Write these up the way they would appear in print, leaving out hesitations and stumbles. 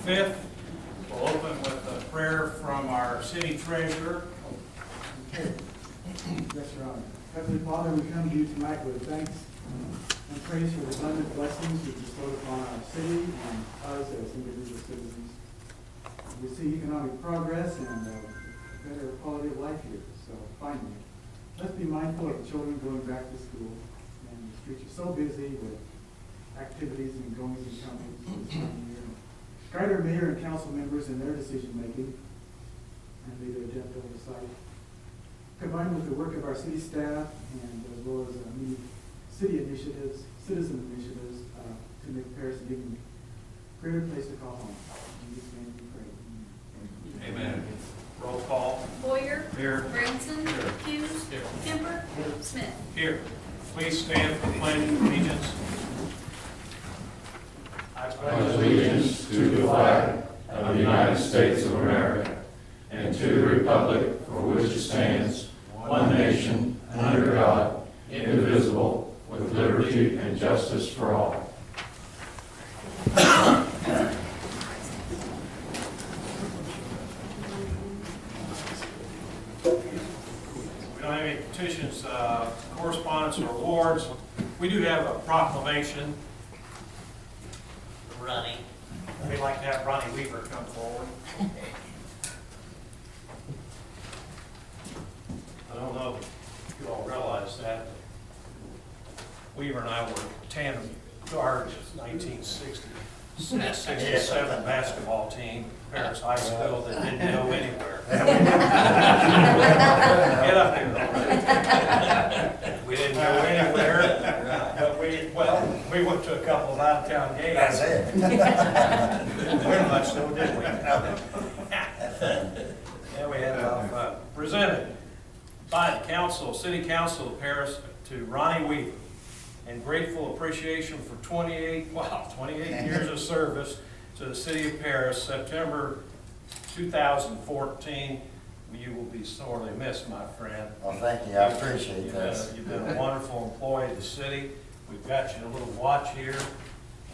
25th. We'll open with a prayer from our city treasurer. Yes, Your Honor. Heavenly Father, we come to you tonight with thanks and praise for the abundant blessings you bestowed upon our city and us as individual citizens. We see economic progress and a better quality of life here. So finally, let's be mindful of the children going back to school. And the streets are so busy with activities and goings and comings this time of year. Guide our mayor and council members in their decision making and be their deft oversight. Combined with the work of our city staff and as well as many city initiatives, citizen initiatives, to make Paris an even greater place to call home. In Jesus' name we pray. Amen. Roll call. Boyer. Here. Branson. Here. Hughes. Here. Kemper. Smith. Here. Please stand for the pledge of allegiance. I pledge allegiance to the flag of the United States of America and to the republic for which it stands, one nation, under God, indivisible, with liberty and justice for all. We don't have any petitions, correspondence, or awards. We do have a proclamation. Ronnie. We'd like to have Ronnie Weaver come forward. I don't know if you all realize that. Weaver and I were tandem guards in 1967 basketball team, Paris High School, that didn't go anywhere. Get up here. We didn't go anywhere, but we went to a couple of out-of-town games. That's it. Didn't win much though, did we? Yeah, we had presented by the council, city council of Paris, to Ronnie Weaver, in grateful appreciation for 28 years of service to the city of Paris, September 2014. You will be sorely missed, my friend. Well, thank you. I appreciate this. You've been a wonderful employee of the city. We've got you a little watch here.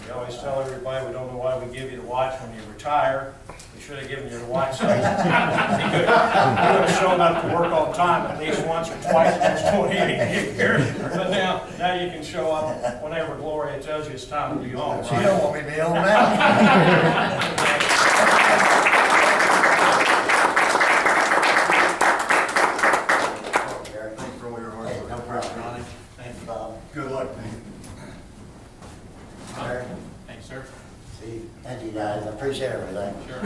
We always tell everybody we don't know why we give you the watch when you retire. We should have given you the watch. So you could have shown up to work on time at least once or twice in those 28 years. But now you can show up whenever Gloria tells you it's time to be home. She don't want me to be home now. Thanks for all your hard Hey, work. no problem. Ronnie, thank you. Good luck, man. Thanks, sir. See, thank you guys. I appreciate everything. Sure.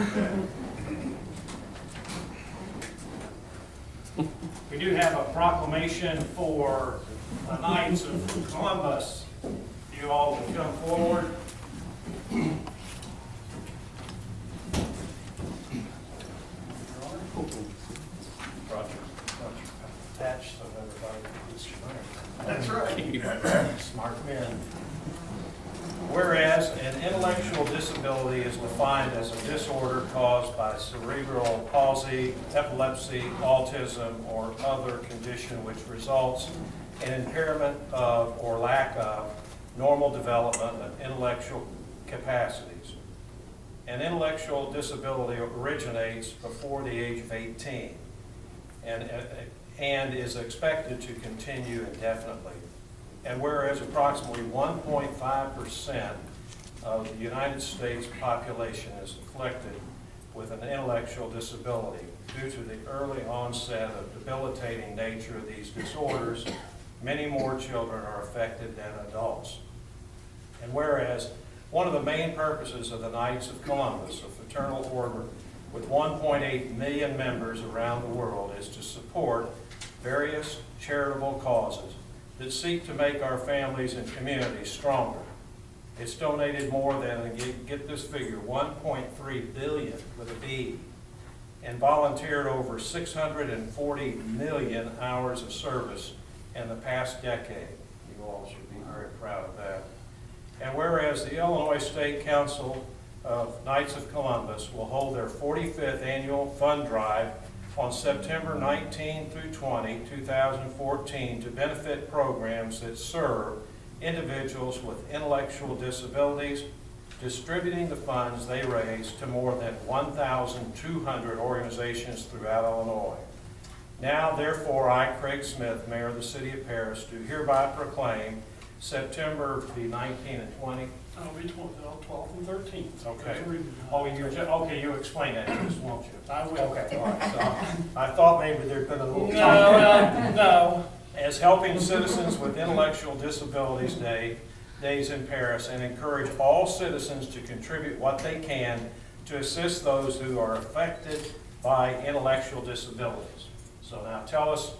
We do have a proclamation for the Knights of Columbus. You all will come forward. Attached so everybody gets your name. That's right. Smart men. Whereas an intellectual disability is defined as a disorder caused by cerebral palsy, epilepsy, autism, or other condition which results in impairment of or lack of normal development of intellectual capacities. An intellectual disability originates before the age of 18 and is expected to continue indefinitely. And whereas approximately 1.5% of the United States population is afflicted with an intellectual disability due to the early onset of debilitating nature of these disorders, many more children are affected than adults. And whereas one of the main purposes of the Knights of Columbus, a fraternal order with 1.8 million members around the world, is to support various charitable causes that seek to make our families and communities stronger. It's donated more than, get this figure, 1.3 billion with a B, and volunteered over 640 million hours of service in the past decade. You all should be very proud of that. And whereas the Illinois State Council of Knights of Columbus will hold their 45th annual fund drive on September 19 through 20, 2014, to benefit programs that serve individuals with intellectual disabilities, distributing the funds they raise to more than 1,200 organizations throughout Illinois. Now, therefore, I, Craig Smith, Mayor of the City of Paris, do hereby proclaim September the 19th and 20th. It'll be 12th and 13th. Okay. Oh, Okay, you explain that to us, won't you? I will. Okay, all right. So I thought maybe there'd been a little. No. As Helping Citizens with Intellectual Disabilities Days in Paris, and encourage all citizens to contribute what they can to assist those who are affected by intellectual disabilities. So now tell us,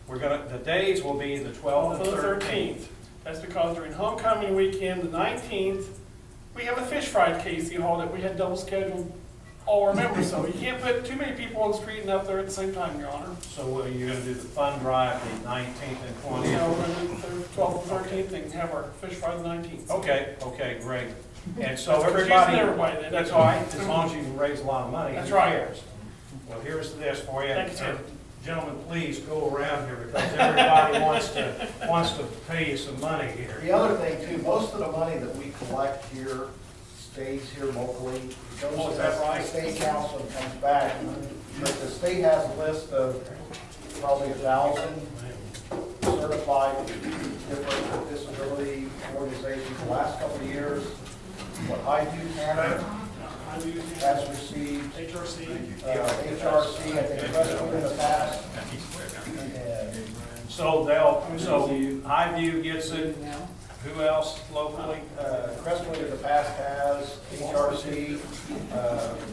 the days will be the 12th and 13th. That's because during homecoming weekend, the 19th, we have a fish fry at Casey Hall that we had double scheduled all our members, so you can't put too many people on the street and up there at the same time, Your Honor. So you're going to do the fund drive the 19th and So 20th? we're going to do the 12th and 13th and have our fish fry the 19th. Okay, great. And so That's everybody, everybody then. that's all right, as long as you can raise a lot of money. That's who right. cares? Well, here's this for you. Thank you, sir. Gentlemen, please go around here because everybody wants to pay you some money here. The other thing too, most of the money that we collect here stays here locally. It goes Oh, is to that right? the state council and comes back. But the state has a list of probably 1,000 certified different disability organizations. The last couple of years, what Highview Canada has received, HRC. HRC, I think Crestwood in the past. And So Highview gets it. Who else locally? Crestwood in the past has, HRC.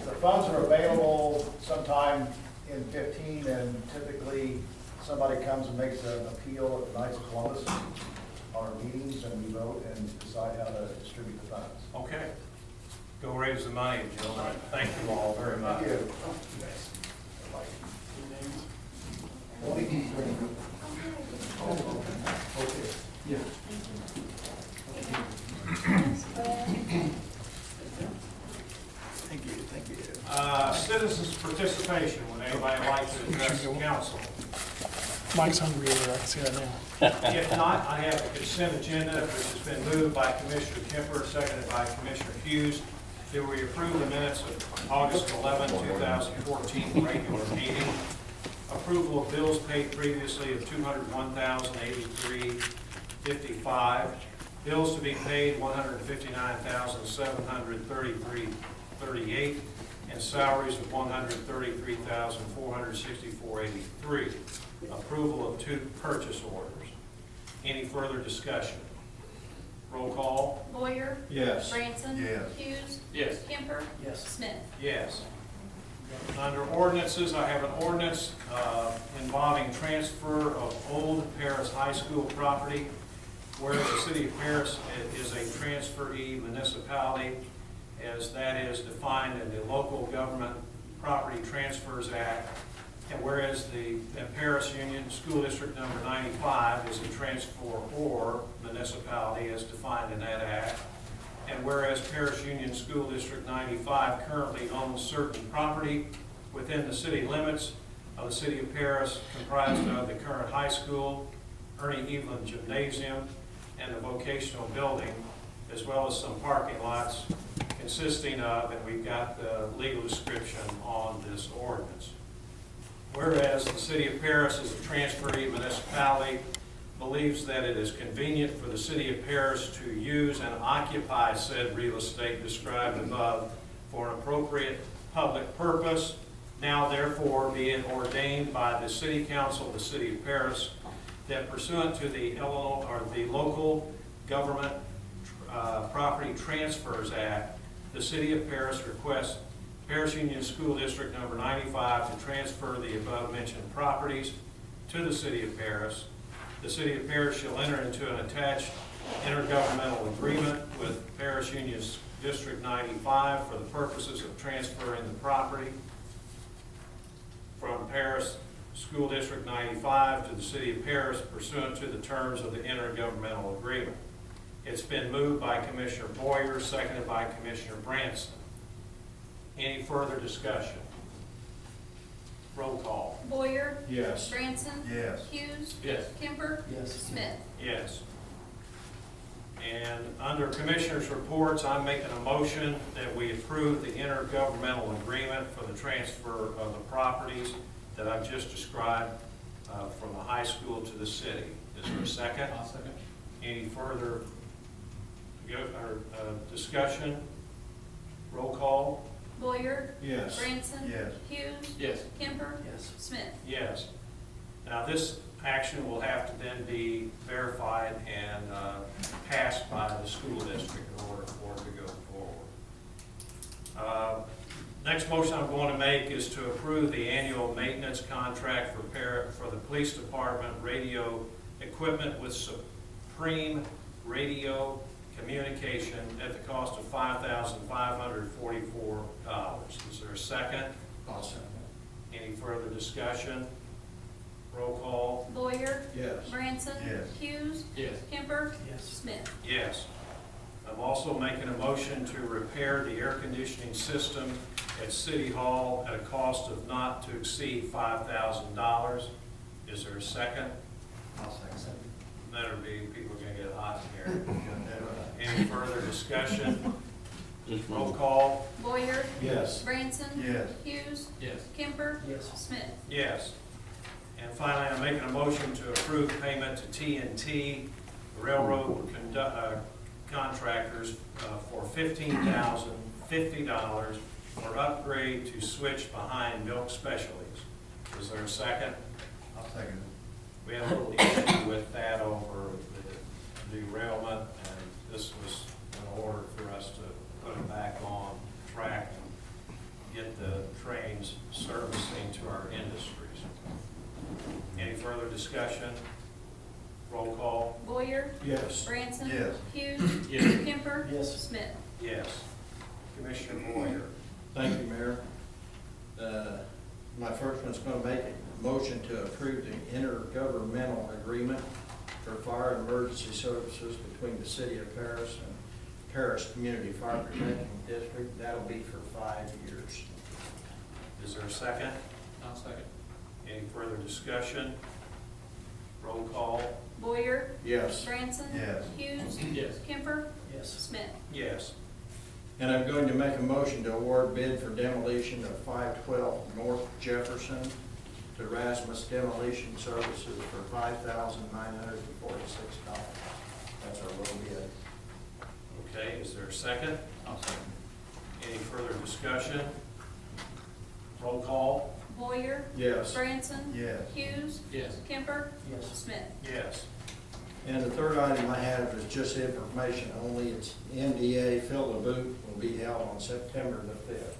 The funds are available sometime in 15, and typically somebody comes and makes an appeal at the Knights of Columbus, our meetings, and we vote and decide how to distribute the funds. Okay. Go raise the money, gentlemen. Thank you all very much. Thank you. Yeah. Citizens' participation. Would anybody like to address the council? Mike's hungry over there, I can see that now. If not, I have a consent agenda which has been moved by Commissioner Kemper, seconded by Commissioner Hughes. That we approve the minutes of August 11, 2014 regular meeting. Approval of bills paid previously of $201,083.55. Bills to be paid $159,733.38, and salaries of $133,464.83. Approval of 2 purchase orders. Any further discussion? Roll call. Boyer. Yes. Branson. Yes. Hughes. Yes. Kemper. Yes. Smith. Yes. Under ordinances, I have an ordinance involving transfer of old Paris High School property, where the city of Paris is a transferee municipality, as that is defined in the Local Government Property Transfers Act. And whereas the Paris Union School District number 95 is a transferor municipality as defined in that act. And whereas Paris Union School District 95 currently owns certain property within the city limits of the city of Paris, comprised of the current high school, Ernie Evelyn Gymnasium, and the vocational building, as well as some parking lots consisting of, and we've got the legal description on this ordinance. Whereas the city of Paris is a transferee municipality, believes that it is convenient for the city of Paris to use and occupy said real estate described above for an appropriate public purpose, now therefore be it ordained by the City Council of the City of Paris that pursuant to the Illinois, or the Local Government Property Transfers Act, the City of Paris requests Paris Union School District number 95 to transfer the above-mentioned properties to the City of Paris. The City of Paris shall enter into an attached intergovernmental agreement with Paris Union District 95 for the purposes of transferring the property from Paris School District 95 to the City of Paris pursuant to the terms of the intergovernmental agreement. It's been moved by Commissioner Boyer, seconded by Commissioner Branson. Any further discussion? Roll call. Boyer. Yes. Branson. Yes. Hughes. Yes. Kemper. Yes. Smith. Yes. And under Commissioners' reports, I'm making a motion that we approve the intergovernmental agreement for the transfer of the properties that I've just described from the high school to the city. Is there a second? I'll second. Any further discussion? Roll call? Boyer. Yes. Branson. Yes. Hughes. Yes. Kemper. Yes. Smith. Yes. Now, this action will have to then be verified and passed by the school district in order for it to go forward. Next motion I'm going to make is to approve the annual maintenance contract for the police department radio equipment with Supreme Radio Communication at the cost of $5,544. Is there a second? I'll second. Any further discussion? Roll call? Boyer. Yes. Branson. Yes. Hughes. Yes. Kemper. Yes. Smith. Yes. I'm also making a motion to repair the air conditioning system at City Hall at a cost of not to exceed $5,000. Is there a second? I'll second. Better be, people are gonna get hot in here. Any further discussion? Roll call? Boyer. Yes. Branson. Yes. Hughes. Yes. Kemper. Yes. Smith. Yes. And finally, I'm making a motion to approve payment to TNT Railroad contractors for $15,050 for upgrade to switch behind milk specialties. Is there a second? I'll second it. We had a little issue with that over the derailment, and this was in order for us to put it back on track and get the trains servicing to our industries. Any further discussion? Roll call? Boyer. Yes. Branson. Yes. Hughes. Yes. Kemper. Yes. Smith. Yes. Commissioner Boyer. Thank you, Mayor. My first one's going to make a motion to approve the intergovernmental agreement for fire and emergency services between the City of Paris and Paris Community Fire Protection District. That'll be for 5 years. Is there a second? I'll second. Any further discussion? Roll call? Boyer. Yes. Branson. Yes. Hughes. Yes. Kemper. Yes. Smith. Yes. And I'm going to make a motion to award bid for demolition of 512 North Jefferson to Rasmus Demolition Services for $5,946. That's our low bid. Okay, is there a second? I'll second. Any further discussion? Roll call? Boyer. Yes. Branson. Yes. Hughes. Yes. Kemper. Yes. Smith. Yes. And the third item I have is just information only. It's NDA Fill the Boot will be held on September the 5th.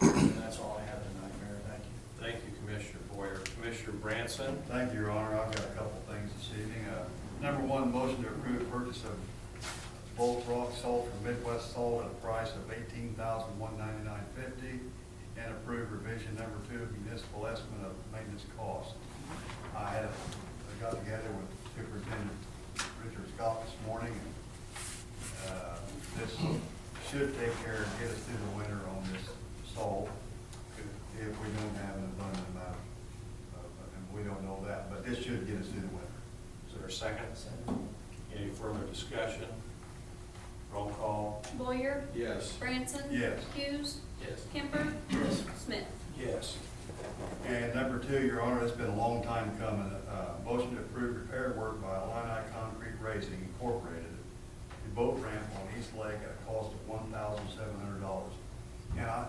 And that's all I have tonight, Mayor. Thank you. Thank you, Commissioner Boyer. Commissioner Branson? Thank you, Your Honor. I've got a couple of things this evening. Number one, motion to approve the purchase of bulk rock salt from Midwest Salt at a price of $18,199.50 and approve revision number 2 of municipal estimate of maintenance cost. I got together with Superintendent Richard Scott this morning, and this should take care and get us through the winter on this salt if we don't have an abundant amount and we don't know that, but this should get us through the winter. Is there a second? Any further discussion? Roll call? Boyer. Yes. Branson. Yes. Hughes. Yes. Kemper. Yes. Smith. Yes. And number 2, Your Honor, it's been a long time coming. Motion to approve repair work by Illini Concrete Racing Incorporated, the boat ramp on East Lake at a cost of $1,700. And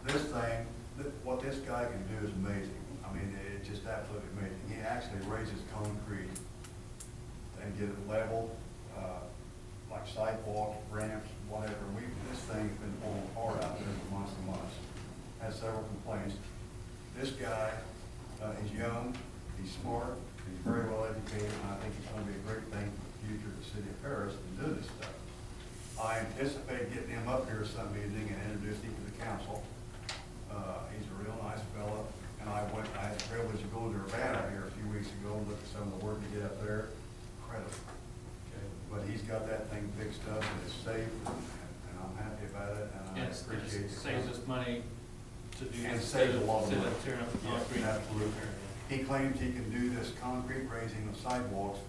this thing, what this guy can do is amazing. I mean, it's just absolutely amazing. He actually raises concrete and get it level, like sidewalks, ramps, whatever. This thing's been pulling hard out there for months and months. Has several complaints. This guy, he's young, he's smart, he's very well educated, and I think he's going to be a great thing for the future of the city of Paris to do this stuff. I anticipate getting him up here some evening and introducing him to the council. He's a real nice fellow, and I had the privilege of going to Urbana here a few weeks ago and look at some of the work he did up there. Incredible. Okay. But he's got that thing fixed up and it's safe, and I'm happy about it, and I appreciate it. Saves us money to do. And saves a lot of instead money. tearing up the Yes, concrete. absolutely. He claims he can do this concrete raising of sidewalks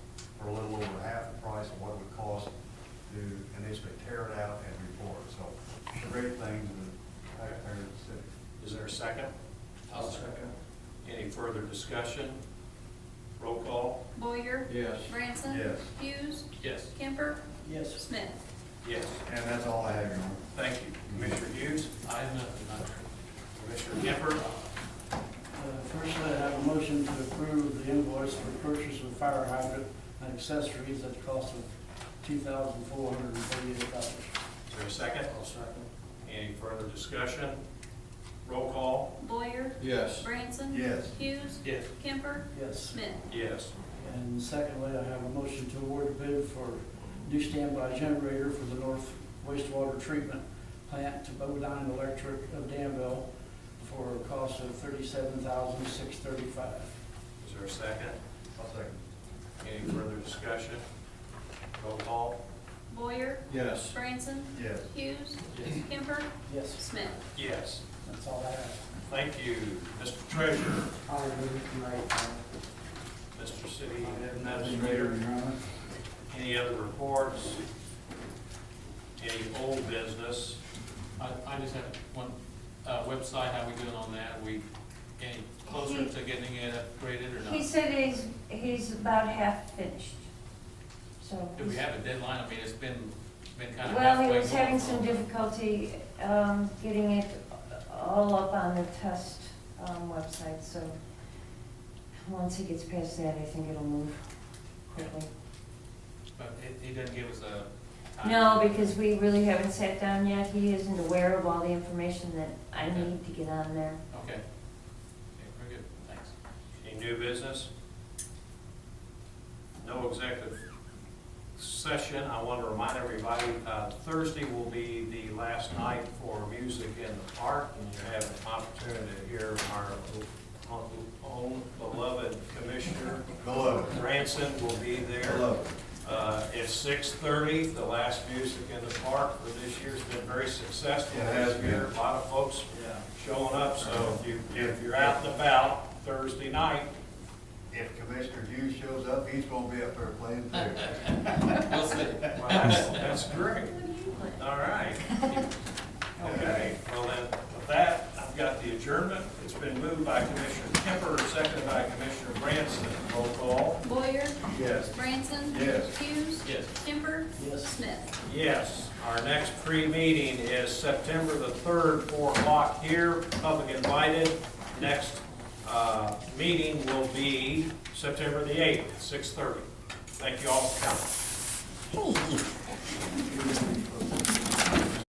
for a little over half the price of what it would cost to initially tear it out and report it. So, great things in the taxpayers of the city. Is there a second? I'll second. Any further discussion? Roll call? Boyer, Yes. Branson. Yes. Hughes, Yes. Kemper, Yes. Smith. Yes. And that's all I have, Your Honor. Thank you. Commissioner Hughes? I have nothing. Commissioner Kemper? First, I have a motion to approve the invoice for purchase of fire hydrant and accessories at the cost of $2,438. Is there a second? I'll second. Any further discussion? Roll call? Boyer, Yes. Branson. Yes. Hughes, Yes. Kemper, Yes. Smith. Yes. And secondly, I have a motion to award a bid for new standby generator for the North Wastewater Treatment Plant to Bodine Electric of Danville for a cost of $37,635. Is there a second? I'll second. Any further discussion? Roll call? Boyer, Yes. Branson. Yes. Hughes, Kemper, Yes, Smith. Yes. that's all I have. Thank you. Mr. Treasurer? I move tonight. Mr. City Administrator? Any other reports? Any old business? I just have one, website, how we doing on that? Are we getting closer to getting it upgraded or not? He said he's about half finished, so. Do we have a deadline? I mean, it's been kind of Well, halfway. he was having going. some difficulty, getting it all up on the test, website, so once he gets past that, I think it'll move quickly. But he doesn't give us a time. No, because we really haven't sat down yet. He isn't aware of all the information that I need to get on there. Okay. Okay, very good, thanks. Any new business? No executive session. I want to remind everybody, Thursday will be the last night for music in the park, and you have an opportunity to hear our own beloved Commissioner Branson will be there. It's 6:30, the last music in the park for this year has been very successful It has this year. been. A lot of folks showing up, so if you're out and about Thursday night, If Commissioner Hughes shows up, he's gonna be up there playing too. We'll see. well, that's great. All right. Okay, well then, with that, I've got the adjournment. It's been moved by Commissioner Kemper, seconded by Commissioner Branson. Roll call. Boyer, Yes. Branson. Yes. Hughes. Yes. Kemper, Yes. Smith. Yes, our next pre-meeting is September the 3rd, 4 o'clock here, public invited. Next meeting will be September the 8th, 6:30. Thank you all for coming.